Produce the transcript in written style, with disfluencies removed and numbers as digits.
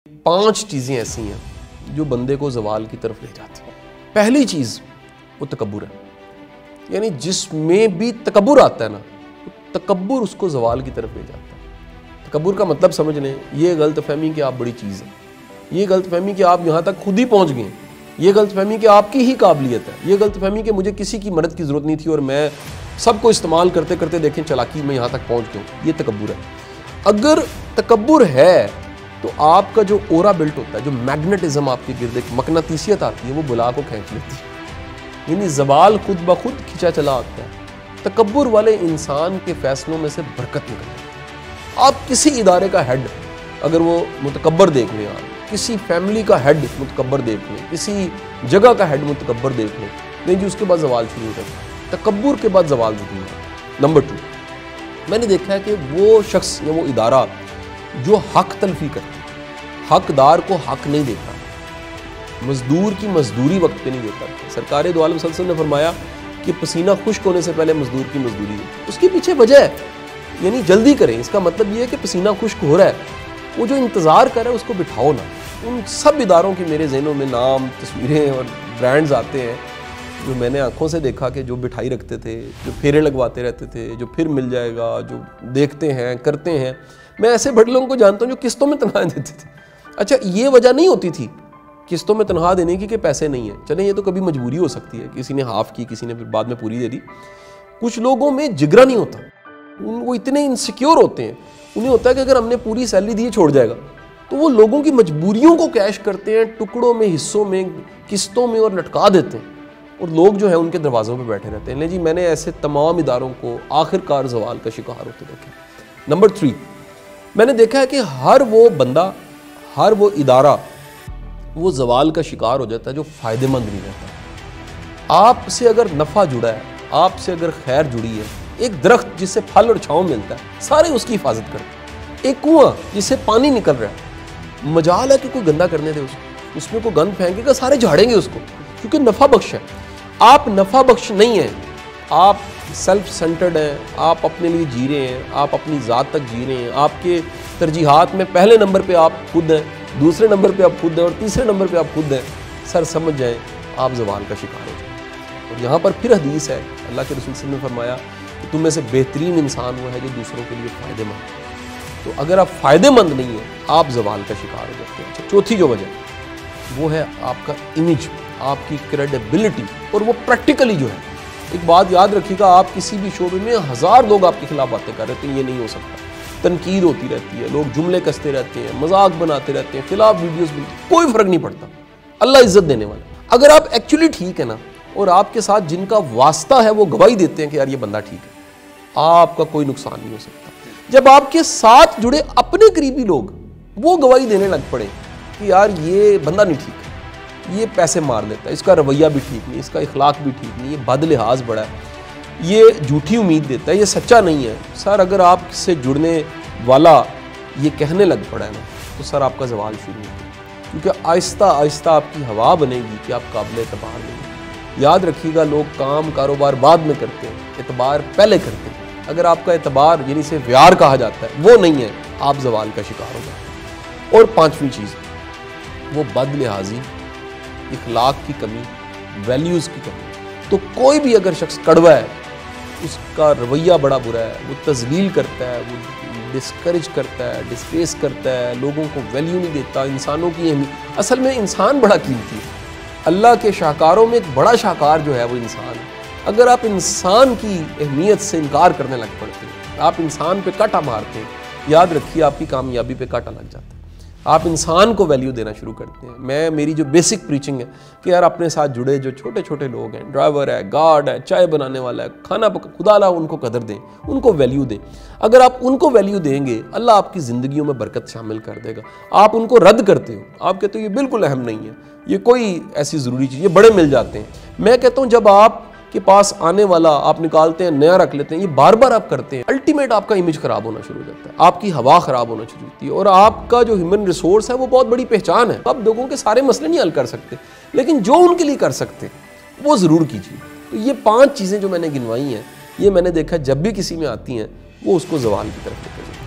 5 چیزیں ایسی ہیں جو بندے کو زوال کی طرف لے جاتی ہیں۔ پہلی چیز وہ تکبر ہے، یعنی جس میں بھی تکبر آتا ہے نا، تکبر اس کو زوال کی طرف لے جاتا ہے۔ تکبر کا مطلب سمجھ لیں، یہ غلط فہمی کہ آپ بڑی چیز ہیں، یہ غلط فہمی کہ آپ یہاں تک خود ہی پہنچ گئے، یہ غلط فہمی کہ آپ کی ہی قابلیت ہے، یہ غلط فہمی کہ مجھے کسی کی مدد کی ضرورت نہیں تھی اور میں سب کو استعمال کرتے کرتے دیکھیں چلاکی میں یہاں تک پہنچ گیا ہوں، یہ تکبر ہے۔ اگر تکبر ہے تو آپ کا جو اورا بلٹ ہوتا ہے، جو میگنیٹزم آپ کے گرد ایک مقناطیسیت آتی ہے، وہ بلا کو کھینچ لیتی ہے، یعنی زوال خود بخود کھینچا چلا آتا ہے۔ تکبر والے انسان کے فیصلوں میں سے برکت نکل جاتی ہے۔ آپ کسی ادارے کا ہیڈ اگر وہ متکبر دیکھ لیں، آپ کسی فیملی کا ہیڈ متکبر دیکھ لیں، کسی جگہ کا ہیڈ متکبر دیکھ لیں، نہیں جی اس کے بعد زوال شروع ہو جاتا ہے۔ تکبر کے بعد زوال شروع ہوتا ہے۔ نمبر 2، میں نے دیکھا ہے کہ وہ شخص یا وہ ادارہ جو حق تلفی کرتا ہے، حقدار کو حق نہیں دیتا، مزدور کی مزدوری وقت پہ نہیں دیتا۔ سرکار دو عالم صلی اللہ علیہ وسلم نے فرمایا کہ پسینہ خشک ہونے سے پہلے مزدور کی مزدوری دے۔ اس کے پیچھے وجہ ہے، یعنی جلدی کریں، اس کا مطلب یہ ہے کہ پسینہ خشک ہو رہا ہے، وہ جو انتظار کر رہا ہے اس کو بٹھاؤ نہ۔ ان سب اداروں کی میرے ذہنوں میں نام، تصویریں اور برانڈز آتے ہیں جو میں نے آنکھوں سے دیکھا کہ جو بٹھائی رکھتے تھے، جو پھیرے لگواتے رہتے تھے، جو پھر مل جائے گا، جو دیکھتے ہیں کرتے ہیں۔ میں ایسے بڑے لوگوں کو جانتا ہوں جو قسطوں میں تنخواہیں دیتے تھے۔ اچھا، یہ وجہ نہیں ہوتی تھی قسطوں میں تنخواہ دینے کی کہ پیسے نہیں ہیں، چلیں یہ تو کبھی مجبوری ہو سکتی ہے، کسی نے ہاف کی، کسی نے پھر بعد میں پوری دے دی۔ کچھ لوگوں میں جگرا نہیں ہوتا، وہ اتنے انسیکیور ہوتے ہیں، انہیں ہوتا ہے کہ اگر ہم نے پوری سیلری دی چھوڑ جائے گا، تو وہ لوگوں کی مجبوریوں کو کیش کرتے ہیں، ٹکڑوں میں، حصوں میں، قسطوں میں اور لٹکا دیتے ہیں، اور لوگ جو ہیں ان کے دروازوں پہ بیٹھے رہتے ہیں۔ لیں جی، میں نے ایسے تمام اداروں کو آخر کار زوال کا شکار ہوتے دیکھا۔ نمبر 3، میں نے دیکھا ہے کہ ہر وہ بندہ، ہر وہ ادارہ وہ زوال کا شکار ہو جاتا ہے جو فائدہ مند نہیں رہتا۔ آپ سے اگر نفع جڑا ہے، آپ سے اگر خیر جڑی ہے، ایک درخت جس سے پھل اور چھاؤں ملتا ہے، سارے اس کی حفاظت کرتے ہیں۔ ایک کنواں جس سے پانی نکل رہا ہے، مجال ہے کہ کوئی گندہ کرنے دے اس میں کوئی گند پھینکے گا، سارے جھاڑیں گے اس کو، کیونکہ نفع بخش ہے۔ آپ نفع بخش نہیں ہیں، آپ سیلف سینٹرڈ ہیں، آپ اپنے لیے جی رہے ہیں، آپ اپنی ذات تک جی رہے ہیں۔ آپ کے ترجیحات میں پہلے نمبر پہ آپ خود ہیں، دوسرے نمبر پہ آپ خود ہیں، اور تیسرے نمبر پہ آپ خود ہیں۔ سر سمجھ جائیں آپ زوال کا شکار ہو جائیں۔ اور یہاں پر پھر حدیث ہے، اللہ کے رسول صلی اللہ علیہ وسلم نے فرمایا کہ تم میں سے بہترین انسان وہ ہے جو دوسروں کے لیے فائدہ مند ہے۔ تو اگر آپ فائدہ مند نہیں ہیں، آپ زوال کا شکار ہو جاتے ہیں۔ چوتھی جو وجہ وہ ہے آپ کا امیج، آپ کی کریڈیبلٹی، اور وہ پریکٹیکلی جو ہے۔ ایک بات یاد رکھیے گا، آپ کسی بھی شعبے میں 1000 لوگ آپ کے خلاف باتیں کر رہے ہیں، یہ نہیں ہو سکتا۔ تنقید ہوتی رہتی ہے، لوگ جملے کستے رہتے ہیں، مذاق بناتے رہتے ہیں، خلاف ویڈیوز بناتے ہیں، کوئی فرق نہیں پڑتا۔ اللہ عزت دینے والا۔ اگر آپ ایکچولی ٹھیک ہے نا، اور آپ کے ساتھ جن کا واسطہ ہے وہ گواہی دیتے ہیں کہ یار یہ بندہ ٹھیک ہے، آپ کا کوئی نقصان نہیں ہو سکتا۔ جب آپ کے ساتھ جڑے اپنے قریبی لوگ وہ گواہی دینے لگ پڑے کہ یار یہ بندہ نہیں ٹھیک ہے، یہ پیسے مار لیتا ہے، اس کا رویہ بھی ٹھیک نہیں، اس کا اخلاق بھی ٹھیک نہیں، یہ بد لحاظ بڑا ہے، یہ جھوٹی امید دیتا ہے، یہ سچا نہیں ہے، سر اگر آپ سے جڑنے والا یہ کہنے لگ پڑا ہے نا، تو سر آپ کا زوال شروع ہو گیا، کیونکہ آہستہ آہستہ آپ کی ہوا بنے گی کہ آپ قابل اعتبار نہیں ہیں۔ یاد رکھیے گا، لوگ کام کاروبار بعد میں کرتے ہیں، اعتبار پہلے کرتے ہیں۔ اگر آپ کا اعتبار جنہیں سے ویار کہا جاتا ہے وہ نہیں ہے، آپ زوال کا شکار ہو جاتے ہیں۔ اور 5ویں چیز وہ بد لحاظی، اخلاق کی کمی، ویلیوز کی کمی۔ تو کوئی بھی اگر شخص کڑوا ہے، اس کا رویہ بڑا برا ہے، وہ تذلیل کرتا ہے، وہ ڈسکریج کرتا ہے، ڈسپیس کرتا ہے، لوگوں کو ویلیو نہیں دیتا، انسانوں کی اہمیت۔ اصل میں انسان بڑا قیمتی ہے، اللہ کے شاہکاروں میں ایک بڑا شاہکار جو ہے وہ انسان ہے۔ اگر آپ انسان کی اہمیت سے انکار کرنے لگ پڑتے ہیں، آپ انسان پہ کاٹا مارتے ہیں، یاد رکھیے آپ کی کامیابی پہ کاٹا لگ جاتا ہے۔ آپ انسان کو ویلیو دینا شروع کرتے ہیں۔ میری جو بیسک پریچنگ ہے کہ یار اپنے ساتھ جڑے جو چھوٹے چھوٹے لوگ ہیں، ڈرائیور ہے، گارڈ ہے، چائے بنانے والا ہے، کھانا خدا اللہ ان کو قدر دیں، ان کو ویلیو دیں۔ اگر آپ ان کو ویلیو دیں گے، اللہ آپ کی زندگیوں میں برکت شامل کر دے گا۔ آپ ان کو رد کرتے ہو، آپ کہتے ہو یہ بالکل اہم نہیں ہے، یہ کوئی ایسی ضروری چیز، یہ بڑے مل جاتے ہیں۔ میں کہتا ہوں جب آپ کے پاس آنے والا آپ نکالتے ہیں، نیا رکھ لیتے ہیں، یہ بار بار آپ کرتے ہیں، الٹیمیٹ آپ کا امیج خراب ہونا شروع ہو جاتا ہے، آپ کی ہوا خراب ہونا شروع ہوتی ہے، اور آپ کا جو ہیومن ریسورس ہے وہ بہت بڑی پہچان ہے۔ آپ لوگوں کے سارے مسئلے نہیں حل کر سکتے، لیکن جو ان کے لیے کر سکتے وہ ضرور کیجیے۔ تو یہ 5 چیزیں جو میں نے گنوائی ہیں، یہ میں نے دیکھا جب بھی کسی میں آتی ہیں وہ اس کو زوال کی طرف لے کر جاتی ہیں۔